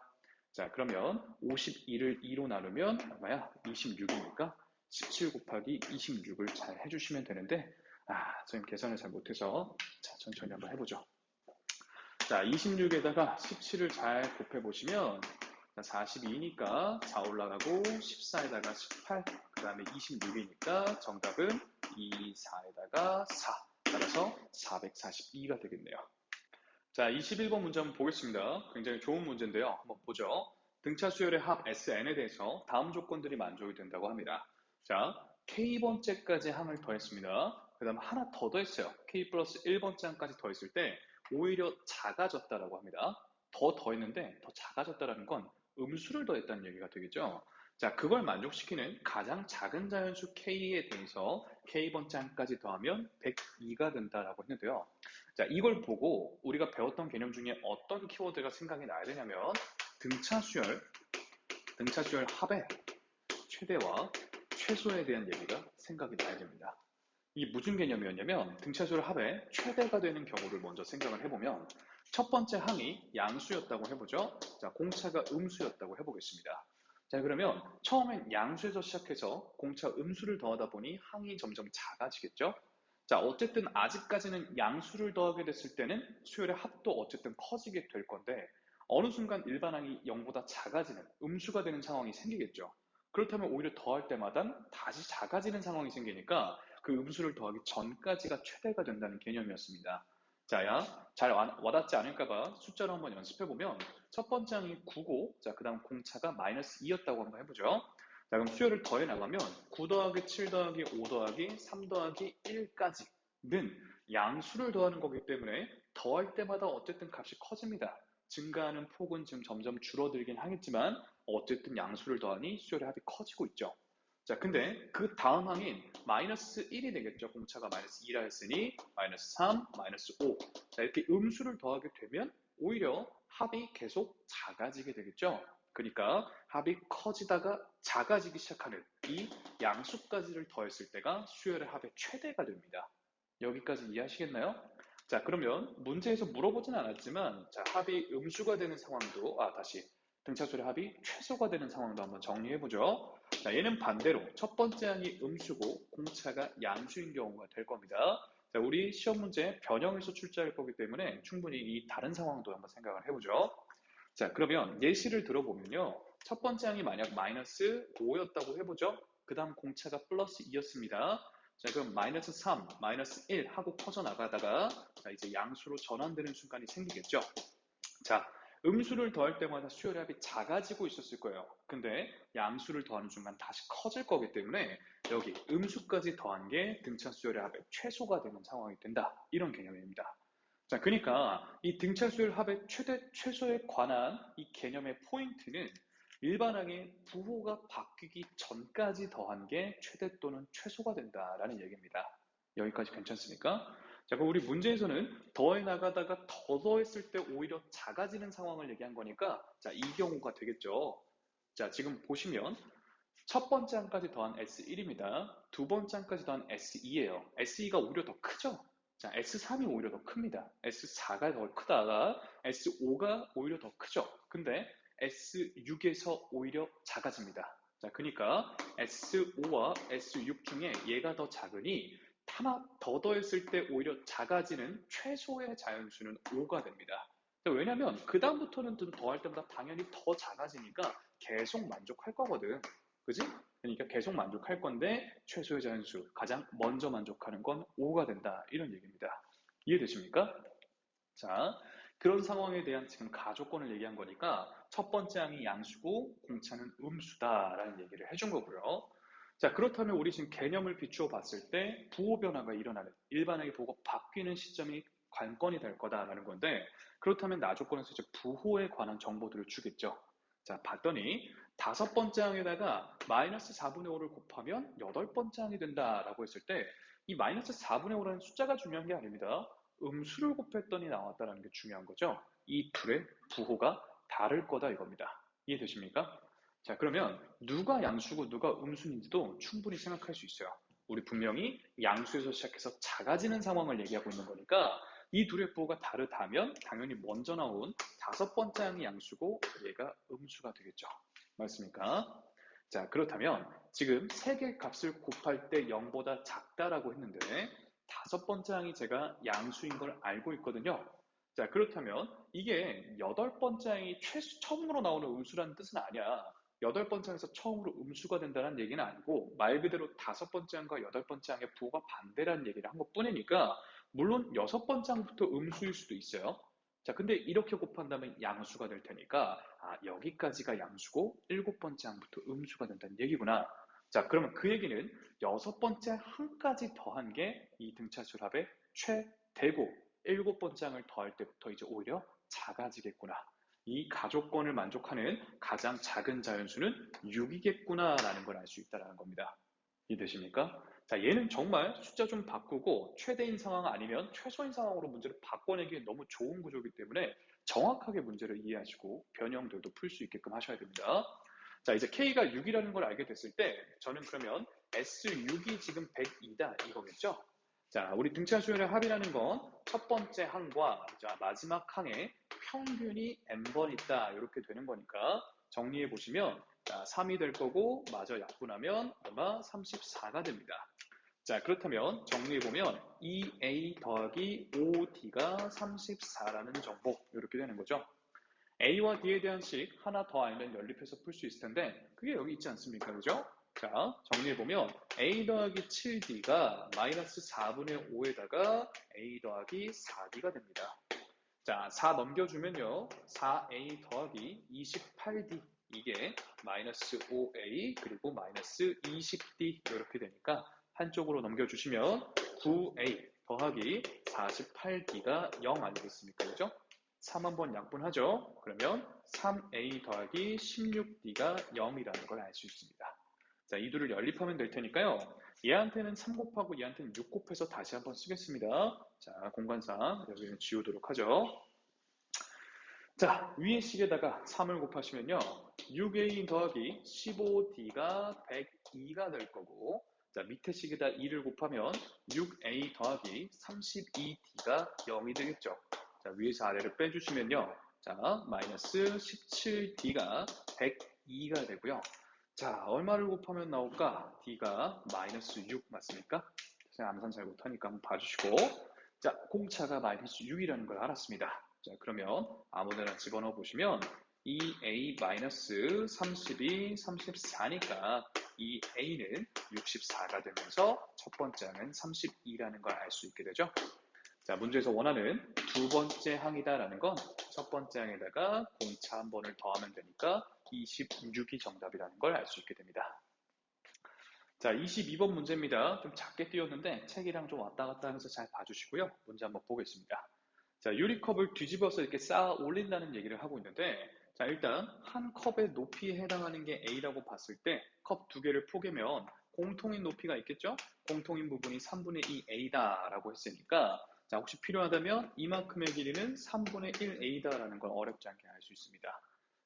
자, 그러면 52를 2로 나누면 얼마야? 26이니까 17 곱하기 26을 잘 해주시면 되는데 선생님 계산을 잘 못해서 자, 천천히 한번 해보죠. 자, 26에다가 17을 잘 곱해보시면 42니까 4 올라가고 14에다가 18, 그 다음에 26이니까 정답은 2, 4에다가 4, 따라서 442가 되겠네요. 자, 21번 문제 한번 보겠습니다. 굉장히 좋은 문제인데요. 한번 보죠. 등차 수열의 합 SN에 대해서 다음 조건들이 만족이 된다고 합니다. 자, K번째까지 항을 더했습니다. 그 다음 하나 더 더했어요. K 플러스 1번째 항까지 더했을 때 오히려 작아졌다라고 합니다. 더 더했는데 더 작아졌다라는 건 음수를 더했다는 얘기가 되겠죠. 자, 그걸 만족시키는 가장 작은 자연수 K에 대해서 K번째 항까지 더하면 102가 된다라고 했는데요. 자, 이걸 보고 우리가 배웠던 개념 중에 어떤 키워드가 생각이 나야 되냐면 등차 수열 합의 최대와 최소에 대한 얘기가 생각이 나야 됩니다. 이게 무슨 개념이었냐면 등차 수열 합의 최대가 되는 경우를 먼저 생각을 해보면 첫 번째 항이 양수였다고 해보죠. 자, 공차가 음수였다고 해보겠습니다. 자, 그러면 처음엔 양수에서 시작해서 공차 음수를 더하다 보니 항이 점점 작아지겠죠. 자, 어쨌든 아직까지는 양수를 더하게 됐을 때는 수열의 합도 어쨌든 커지게 될 건데 어느 순간 일반항이 0보다 작아지는 음수가 되는 상황이 생기겠죠. 그렇다면 오히려 더할 때마다 다시 작아지는 상황이 생기니까 그 음수를 더하기 전까지가 최대가 된다는 개념이었습니다. 자, 잘 와닿지 않을까봐 숫자로 한번 연습해보면 첫 번째 항이 9고 자, 그 다음 공차가 마이너스 2였다고 한번 해보죠. 자, 그럼 수열을 더해 나가면 9 더하기 7 더하기 5 더하기 3 더하기 1까지는 양수를 더하는 거기 때문에 더할 때마다 어쨌든 값이 커집니다. 증가하는 폭은 지금 점점 줄어들긴 하겠지만 어쨌든 양수를 더하니 수열의 합이 커지고 있죠. 자, 근데 그 다음 항인 마이너스 1이 되겠죠. 공차가 마이너스 2라 했으니 마이너스 3, 마이너스 5. 자, 이렇게 음수를 더하게 되면 오히려 합이 계속 작아지게 되겠죠. 그러니까 합이 커지다가 작아지기 시작하는 이 양수까지를 더했을 때가 수열의 합의 최대가 됩니다. 여기까지 이해하시겠나요? 자, 그러면 문제에서 물어보진 않았지만 자, 합이 음수가 되는 상황도 다시 등차수열의 합이 최소가 되는 상황도 한번 정리해보죠. 자, 얘는 반대로 첫 번째 항이 음수고 공차가 양수인 경우가 될 겁니다. 자, 우리 시험 문제 변형에서 출제할 거기 때문에 충분히 이 다른 상황도 한번 생각을 해보죠. 자, 그러면 예시를 들어보면요. 첫 번째 항이 만약 마이너스 5였다고 해보죠. 그 다음 공차가 플러스 2였습니다. 자, 그럼 마이너스 3, 마이너스 1 하고 퍼져나가다가 자, 이제 양수로 전환되는 순간이 생기겠죠. 자, 음수를 더할 때마다 수열의 합이 작아지고 있었을 거예요. 근데 양수를 더하는 순간 다시 커질 거기 때문에 여기 음수까지 더한 게 등차 수열의 합의 최소가 되는 상황이 된다. 이런 개념입니다. 자, 그러니까 이 등차 수열 합의 최대, 최소에 관한 이 개념의 포인트는 일반항의 부호가 바뀌기 전까지 더한 게 최대 또는 최소가 된다라는 얘기입니다. 여기까지 괜찮습니까? 자, 그럼 우리 문제에서는 더해 나가다가 더 더했을 때 오히려 작아지는 상황을 얘기한 거니까 자, 이 경우가 되겠죠. 자, 지금 보시면 첫 번째 항까지 더한 S1입니다. 두 번째 항까지 더한 S2예요. S2가 오히려 더 크죠? 자, S3이 오히려 더 큽니다. S4가 더 크다가 S5가 오히려 더 크죠? 근데 S6에서 오히려 작아집니다. 자, 그러니까 S5와 S6 중에 얘가 더 작으니 하나 더 더했을 때 오히려 작아지는 최소의 자연수는 5가 됩니다. 왜냐면 그 다음부터는 더할 때마다 당연히 더 작아지니까 계속 만족할 거거든. 그지? 그러니까 계속 만족할 건데 최소의 자연수 가장 먼저 만족하는 건 5가 된다. 이런 얘기입니다. 이해되십니까? 자, 그런 상황에 대한 지금 가조건을 얘기한 거니까 첫 번째 항이 양수고 공차는 음수다라는 얘기를 해준 거고요. 자, 그렇다면 우리 지금 개념을 비추어 봤을 때 부호 변화가 일어나는 일반항의 부호가 바뀌는 시점이 관건이 될 거다라는 건데 그렇다면 나조건에서 이제 부호에 관한 정보들을 주겠죠. 자, 봤더니 다섯 번째 항에다가 마이너스 4분의 5를 곱하면 여덟 번째 항이 된다라고 했을 때 이 마이너스 4분의 5라는 숫자가 중요한 게 아닙니다. 음수를 곱했더니 나왔다는 게 중요한 거죠. 이 둘의 부호가 다를 거다 이겁니다. 이해되십니까? 자, 그러면 누가 양수고 누가 음수인지도 충분히 생각할 수 있어요. 우리 분명히 양수에서 시작해서 작아지는 상황을 얘기하고 있는 거니까 이 둘의 부호가 다르다면 당연히 먼저 나온 다섯 번째 항이 양수고 얘가 음수가 되겠죠. 맞습니까? 자, 그렇다면 지금 세 개의 값을 곱할 때 0보다 작다라고 했는데 다섯 번째 항이 제가 양수인 걸 알고 있거든요. 자, 그렇다면 이게 여덟 번째 항이 처음으로 나오는 음수라는 뜻은 아니야. 여덟 번째 항에서 처음으로 음수가 된다는 얘기는 아니고 말 그대로 다섯 번째 항과 여덟 번째 항의 부호가 반대라는 얘기를 한 것뿐이니까 물론 여섯 번째 항부터 음수일 수도 있어요. 자, 근데 이렇게 곱한다면 양수가 될 테니까 여기까지가 양수고 일곱 번째 항부터 음수가 된다는 얘기구나. 자, 그러면 그 얘기는 여섯 번째 항까지 더한 게 이 등차수합의 최대고 일곱 번째 항을 더할 때부터 이제 오히려 작아지겠구나. 이 가족권을 만족하는 가장 작은 자연수는 6이겠구나라는 걸 알 수 있다는 겁니다. 이해되십니까? 자, 얘는 정말 숫자 좀 바꾸고 최대인 상황 아니면 최소인 상황으로 문제를 바꿔내기에 너무 좋은 구조이기 때문에 정확하게 문제를 이해하시고 변형들도 풀 수 있게끔 하셔야 됩니다. 자, 이제 K가 6이라는 걸 알게 됐을 때 저는 그러면 S6이 지금 102다 이거겠죠? 자, 우리 등차수열의 합이라는 건 첫 번째 항과 마지막 항의 평균이 n번 있다 이렇게 되는 거니까 정리해 보시면 자, 3이 될 거고 마저 약분하면 얼마? 34가 됩니다. 자, 그렇다면 정리해보면 2a 더하기 5d가 34라는 정보 이렇게 되는 거죠. a와 d에 대한 식 하나 더 알면 연립해서 풀 수 있을 텐데 그게 여기 있지 않습니까? 그죠? 자, 정리해보면 a 더하기 7d가 마이너스 4분의 5에다가 a 더하기 4d가 됩니다. 자, 4 넘겨주면요. 4a 더하기 28d 이게 마이너스 5a 그리고 마이너스 20d 이렇게 되니까 한쪽으로 넘겨주시면 9a 더하기 48d가 0 아니겠습니까? 그죠? 3 한번 약분하죠. 그러면 3a 더하기 16d가 0이라는 걸 알 수 있습니다. 자, 이 둘을 연립하면 될 테니까요. 얘한테는 3 곱하고 얘한테는 6 곱해서 다시 한번 쓰겠습니다. 자, 공간상 여기는 지우도록 하죠. 자, 위의 식에다가 3을 곱하시면요. 6a 더하기 15d가 102가 될 거고 자, 밑에 식에다 2를 곱하면 6a 더하기 32d가 0이 되겠죠. 자, 위에서 아래를 빼주시면요. 자, 마이너스 17d가 102가 되고요. 자, 얼마를 곱하면 나올까? d가 마이너스 6 맞습니까? 제가 암산 잘 못하니까 한번 봐주시고 자, 공차가 마이너스 6이라는 걸 알았습니다. 자, 그러면 아무데나 집어넣어 보시면 2a-32, 34니까 이 a는 64가 되면서 첫 번째 항은 32라는 걸 알 수 있게 되죠. 자, 문제에서 원하는 두 번째 항이다라는 건 첫 번째 항에다가 공차 한 번을 더하면 되니까 26이 정답이라는 걸 알 수 있게 됩니다. 자, 22번 문제입니다. 좀 작게 띄웠는데 책이랑 좀 왔다 갔다 하면서 잘 봐주시고요. 문제 한번 보겠습니다. 자, 유리컵을 뒤집어서 이렇게 쌓아 올린다는 얘기를 하고 있는데 자, 일단 한 컵의 높이에 해당하는 게 A라고 봤을 때 컵 두 개를 포개면 공통인 높이가 있겠죠? 공통인 부분이 3분의 2 A다라고 했으니까 자, 혹시 필요하다면 이만큼의 길이는 3분의 1 A다라는 걸 어렵지 않게 알 수 있습니다.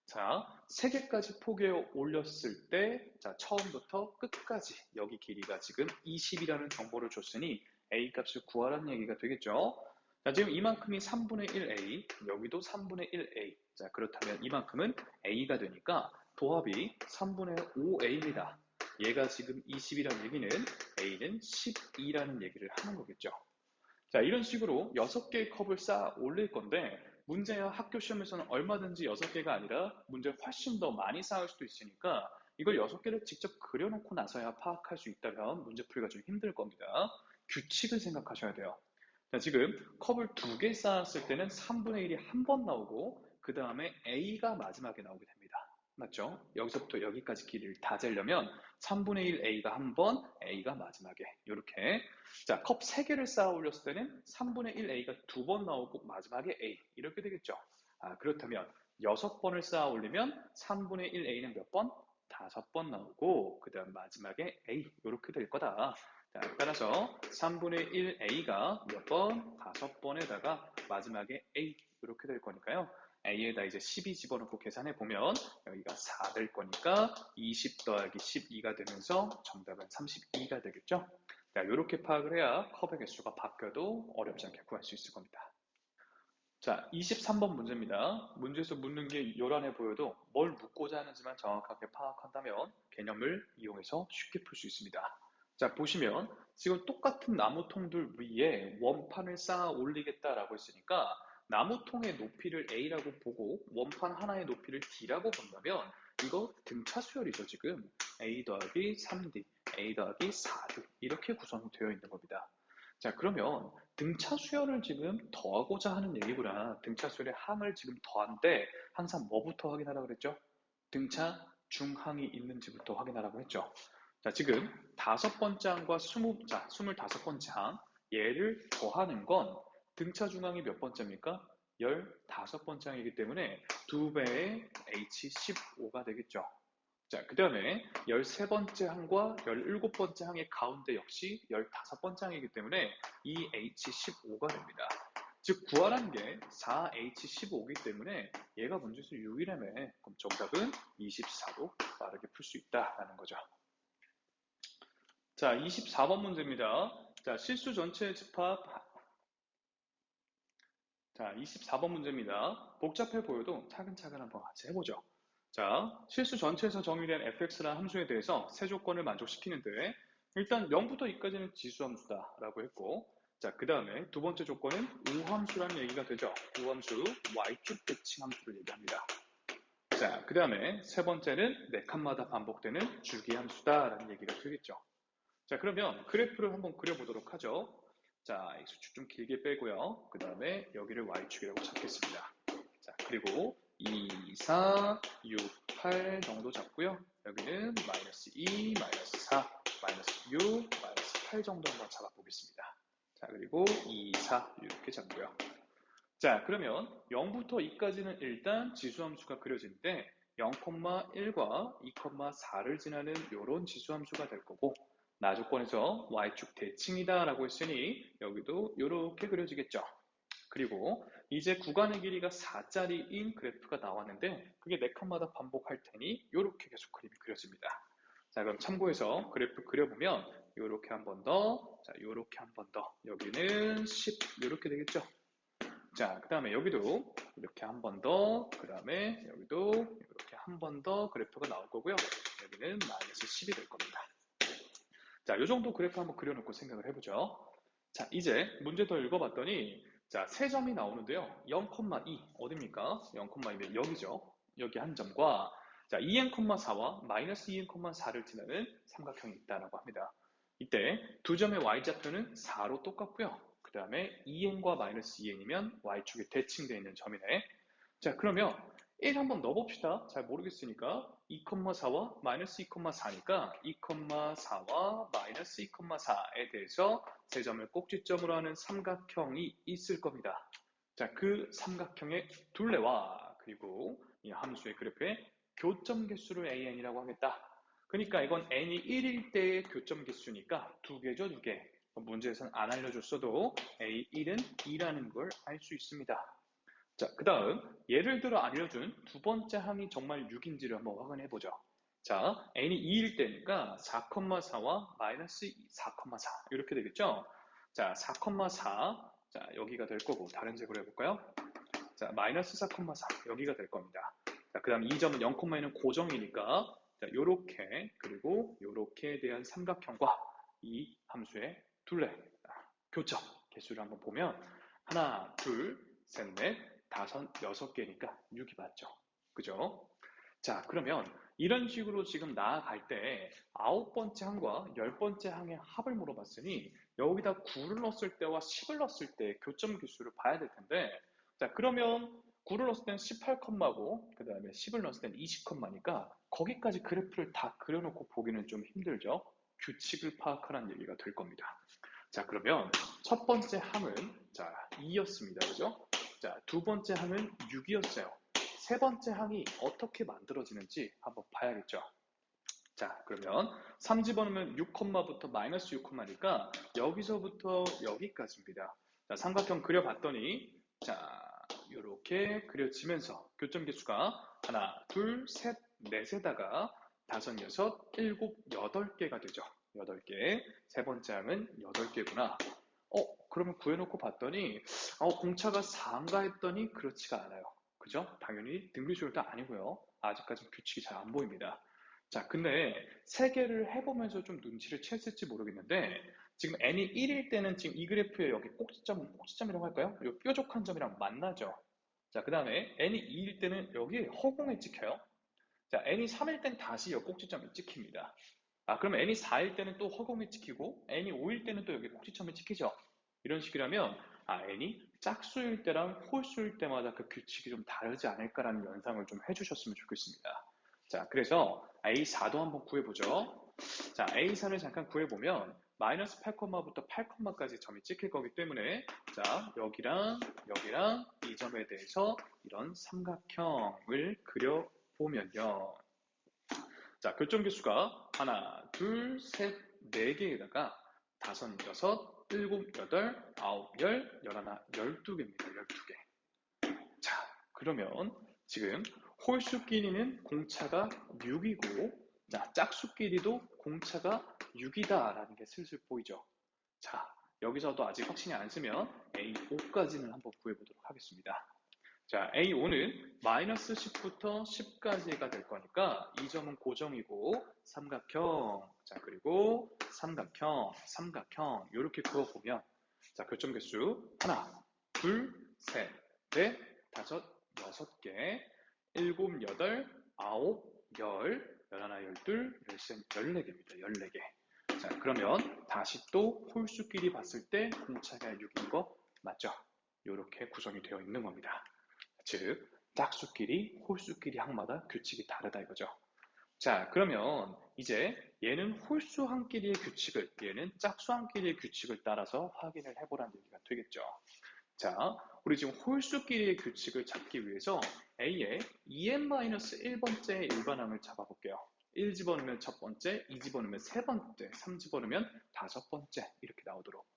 자, 세 개까지 포개어 올렸을 때, 자, 처음부터 끝까지 여기 길이가 지금 20이라는 정보를 줬으니 A 값을 구하라는 얘기가 되겠죠. 자, 지금 이만큼이 3분의 1A, 여기도 3분의 1A. 자, 그렇다면 이만큼은 A가 되니까 도합이 3분의 5A입니다. 얘가 지금 20이라는 얘기는 A는 12라는 얘기를 하는 거겠죠. 자, 이런 식으로 6개의 컵을 쌓아 올릴 건데 문제야 학교 시험에서는 얼마든지 6개가 아니라 문제 훨씬 더 많이 쌓을 수도 있으니까 이걸 6개를 직접 그려놓고 나서야 파악할 수 있다면 문제풀이가 좀 힘들 겁니다. 규칙을 생각하셔야 돼요. 자, 지금 컵을 2개 쌓았을 때는 3분의 1이 한 번 나오고 그 다음에 A가 마지막에 나오게 됩니다. 맞죠? 여기서부터 여기까지 길이를 다 재려면 3분의 1 A가 한 번, A가 마지막에 이렇게. 자, 컵 3개를 쌓아 올렸을 때는 3분의 1 A가 2번 나오고 마지막에 A 이렇게 되겠죠. 그렇다면 6번을 쌓아 올리면 3분의 1 A는 몇 번? 5번 나오고 그 다음 마지막에 A 이렇게 될 거다. 자, 따라서 3분의 1a가 몇 번? 5번에다가 마지막에 a 이렇게 될 거니까요. a에다 이제 12 집어넣고 계산해 보면 여기가 4 될 거니까 20 더하기 12가 되면서 정답은 32가 되겠죠. 자, 이렇게 파악을 해야 컵의 개수가 바뀌어도 어렵지 않게 구할 수 있을 겁니다. 자, 23번 문제입니다. 문제에서 묻는 게 요란해 보여도 뭘 묻고자 하는지만 정확하게 파악한다면 개념을 이용해서 쉽게 풀 수 있습니다. 자, 보시면 지금 똑같은 나무통들 위에 원판을 쌓아 올리겠다라고 했으니까 나무통의 높이를 A라고 보고 원판 하나의 높이를 D라고 본다면 이거 등차 수열이죠, 지금. A 더하기 3D, A 더하기 4D 이렇게 구성되어 있는 겁니다. 자, 그러면 등차 수열을 지금 더하고자 하는 얘기구나. 등차 수열의 항을 지금 더한데 항상 뭐부터 확인하라고 그랬죠? 등차 중항이 있는지부터 확인하라고 했죠. 자, 지금 5번째 항과 25번째 항 얘를 더하는 건 등차 중항이 몇 번째입니까? 15번째 항이기 때문에 2배의 H15가 되겠죠. 자, 그 다음에 13번째 항과 17번째 항의 가운데 역시 15번째 항이기 때문에 이 H15가 됩니다. 즉, 구하라는 게 4H15이기 때문에 얘가 문제에서 6이라며. 그럼 정답은 24로 빠르게 풀 수 있다라는 거죠. 자, 24번 문제입니다. 자, 실수 전체 집합. 자, 24번 문제입니다. 복잡해 보여도 차근차근 한번 같이 해보죠. 자, 실수 전체에서 정의된 fx라는 함수에 대해서 세 조건을 만족시키는데 일단 0부터 2까지는 지수함수다라고 했고, 자, 그 다음에 두 번째 조건은 우함수라는 얘기가 되죠. 우함수 y축 대칭 함수를 얘기합니다. 자, 그 다음에 세 번째는 네 칸마다 반복되는 주기함수다라는 얘기가 되겠죠. 자, 그러면 그래프를 한번 그려보도록 하죠. 자, X축 좀 길게 빼고요. 그 다음에 여기를 Y축이라고 잡겠습니다. 자, 그리고 2, 4, 6, 8 정도 잡고요. 여기는 마이너스 2, 마이너스 4, 마이너스 6, 마이너스 8 정도 한번 잡아보겠습니다. 자, 그리고 2, 4 이렇게 잡고요. 자, 그러면 0부터 2까지는 일단 지수함수가 그려지는데 0,1과 2,4를 지나는 이런 지수함수가 될 거고, 나조건에서 y축 대칭이다 라고 했으니 여기도 이렇게 그려지겠죠. 그리고 이제 구간의 길이가 4짜리인 그래프가 나왔는데 그게 4칸마다 반복할 테니 이렇게 계속 그림이 그려집니다. 자, 그럼 참고해서 그래프 그려보면 이렇게 한 번 더, 자, 이렇게 한 번 더, 여기는 10 이렇게 되겠죠. 자, 그 다음에 여기도 이렇게 한 번 더, 그 다음에 여기도 이렇게 한 번 더 그래프가 나올 거고요. 여기는 마이너스 10이 될 겁니다. 자, 이 정도 그래프 한번 그려놓고 생각을 해보죠. 자, 이제 문제 더 읽어봤더니, 자, 세 점이 나오는데요. 0,2, 어딥니까? 0,2면 여기죠. 여기 한 점과, 자, 2n,4와 마이너스 2n,4를 지나는 삼각형이 있다라고 합니다. 이때 두 점의 y좌표는 4로 똑같고요. 그 다음에 2n과 마이너스 2n이면 y축이 대칭되어 있는 점이네. 자, 그러면 1 한번 넣어봅시다. 잘 모르겠으니까 2,4와 마이너스 2,4니까 2,4와 마이너스 2,4에 대해서 세 점을 꼭지점으로 하는 삼각형이 있을 겁니다. 자, 그 삼각형의 둘레와 그리고 이 함수의 그래프의 교점 개수를 an이라고 하겠다. 그러니까 이건 n이 1일 때의 교점 개수니까 두 개죠, 두 개. 문제에서는 안 알려줬어도 a1은 2라는 걸 알 수 있습니다. 자, 그 다음 예를 들어 알려준 두 번째 항이 정말 6인지를 한번 확인해 보죠. 자, n이 2일 때니까 4,4와 마이너스 4,4 이렇게 되겠죠. 자, 4,4 자, 여기가 될 거고 다른 색으로 해볼까요? 자, 마이너스 4,4 여기가 될 겁니다. 자, 그 다음 이 점은 0,1는 고정이니까 자, 요렇게 그리고 요렇게에 대한 삼각형과 이 함수의 둘레 교점 개수를 한번 보면 하나, 둘, 셋, 넷, 다섯, 6개니까 6이 맞죠. 그죠? 자, 그러면 이런 식으로 지금 나아갈 때 9번째 항과 10번째 항의 합을 물어봤으니 여기다 9를 넣었을 때와 10을 넣었을 때 교점 개수를 봐야 될 텐데, 자, 그러면 9를 넣었을 때는 18컴마고, 그 다음에 10을 넣었을 때는 20컴마니까, 거기까지 그래프를 다 그려놓고 보기는 좀 힘들죠? 규칙을 파악하라는 얘기가 될 겁니다. 자, 그러면 첫 번째 항은, 자, 2였습니다. 그죠? 자, 두 번째 항은 6이었어요. 세 번째 항이 어떻게 만들어지는지 한번 봐야겠죠? 자, 그러면 3 집어넣으면 6콤마부터 마이너스 6콤마니까 여기서부터 여기까지입니다. 자, 삼각형 그려봤더니 자, 이렇게 그려지면서 교점 개수가 하나, 둘, 셋, 넷에다가 다섯, 여섯, 일곱, 여덟 개가 되죠. 8개. 세 번째 항은 8개구나. 그러면 구해놓고 봤더니 공차가 4인가 했더니 그렇지가 않아요. 그죠? 당연히 등비수열도 아니고요. 아직까지는 규칙이 잘 안 보입니다. 자, 근데 세 개를 해보면서 좀 눈치를 챘을지 모르겠는데 지금 n이 1일 때는 지금 이 그래프에 여기 꼭지점이라고 할까요? 이 뾰족한 점이랑 만나죠. 자, 그 다음에 n이 2일 때는 여기 허공에 찍혀요. 자, n이 3일 땐 다시 이 꼭지점이 찍힙니다. 그러면 n이 4일 때는 또 허공에 찍히고 n이 5일 때는 또 여기 꼭지점에 찍히죠. 이런 식이라면 n이 짝수일 때랑 홀수일 때마다 그 규칙이 좀 다르지 않을까라는 연상을 좀 해주셨으면 좋겠습니다. 자, 그래서 A4도 한번 구해보죠. 자, A4를 잠깐 구해보면 마이너스 8,부터 8,까지 점이 찍힐 거기 때문에 자, 여기랑 여기랑 이 점에 대해서 이런 삼각형을 그려보면요. 자, 교점 개수가 하나, 둘, 셋, 네 개에다가 다섯, 여섯, 일곱, 여덟, 아홉, 열, 열하나, 12개입니다. 12개. 자, 그러면 지금 홀수 끼리는 공차가 6이고, 자, 짝수 끼리도 공차가 6이다라는 게 슬슬 보이죠. 자, 여기서도 아직 확신이 안 쓰면 A5까지는 한번 구해보도록 하겠습니다. 자, A5는 마이너스 10부터 10까지가 될 거니까 이 점은 고정이고 삼각형, 자, 그리고 삼각형, 삼각형 이렇게 그어보면 자, 교점 개수 하나, 둘, 셋, 넷, 다섯, 여섯 개, 일곱, 여덟, 아홉, 열, 열하나, 열둘, 열셋, 14개입니다. 14개. 자, 그러면 다시 또 홀수끼리 봤을 때 공차가 6인 거 맞죠? 이렇게 구성이 되어 있는 겁니다. 즉, 짝수끼리, 홀수끼리 항마다 규칙이 다르다 이거죠. 자, 그러면 이제 얘는 홀수 한끼리의 규칙을, 얘는 짝수 한끼리의 규칙을 따라서 확인을 해보라는 얘기가 되겠죠. 자, 우리 지금 홀수끼리의 규칙을 잡기 위해서 A의 2n-1번째 일반항을 잡아볼게요. 1 집어넣으면 첫 번째, 2 집어넣으면 세 번째, 3 집어넣으면 다섯 번째 이렇게 나오도록.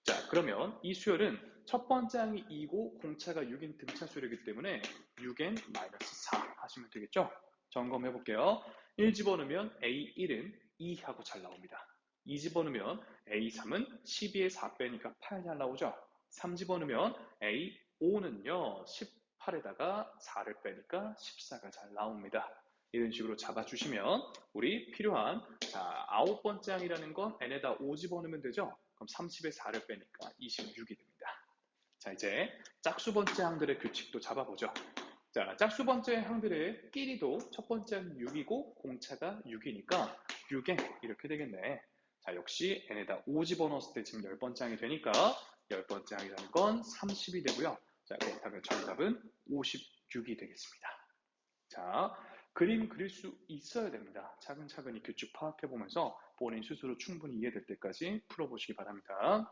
자, 그러면 이 수열은 첫 번째 항이 2고 공차가 6인 등차 수열이기 때문에 6n-4 하시면 되겠죠? 점검해 볼게요. 1 집어넣으면 A1은 2하고 잘 나옵니다. 2 집어넣으면 A3은 12에 4 빼니까 8 잘 나오죠? 3 집어넣으면 A5는요, 18에다가 4를 빼니까 14가 잘 나옵니다. 이런 식으로 잡아주시면 우리 필요한 자, 9번째 항이라는 건 n에다 5 집어넣으면 되죠? 그럼 30에 4를 빼니까 26이 됩니다. 자, 이제 짝수 번째 항들의 규칙도 잡아보죠. 자, 짝수 번째 항들의 끼리도 첫 번째 항이 6이고 공차가 6이니까 6n 이렇게 되겠네. 자, 역시 n에다 5 집어넣었을 때 지금 10번째 항이 되니까 10번째 항이라는 건 30이 되고요. 자, 그렇다면 정답은 56이 되겠습니다. 자, 그림 그릴 수 있어야 됩니다. 차근차근히 규칙 파악해보면서 본인 스스로 충분히 이해될 때까지 풀어보시기 바랍니다.